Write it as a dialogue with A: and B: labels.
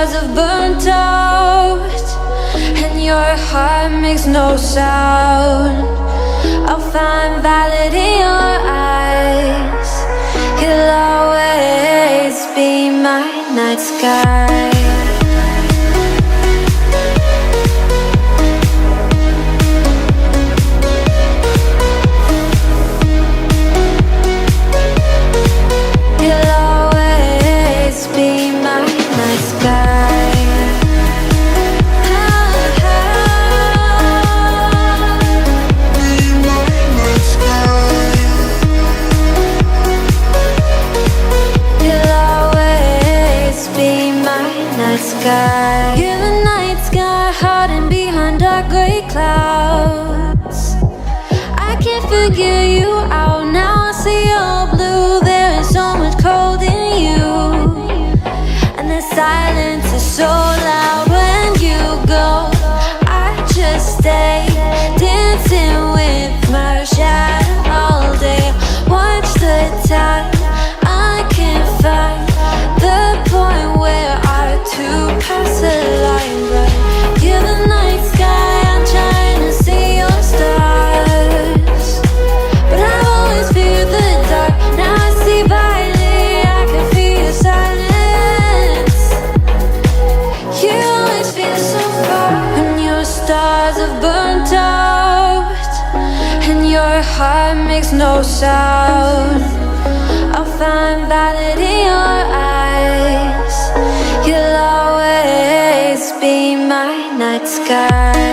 A: stars have burnt out, and your heart makes no sound. I'll find valid in your eyes. You'll always be my night sky. You're the night sky, hiding behind dark gray clouds. I can't figure you out now. I see you're blue. There is so much cold in you, and the silence is so loud when you go. I just stay dancing with my shadow all day. Watch the time. I can't find the point where pass the line, but you're the night sky. I'm trying to see your stars, but I always fear the dark. Now I see violet, I can feel your silence. You always feel so far, and your stars have burnt out, and your heart makes no sound. I'll find valid in your eyes. You'll always be my night sky.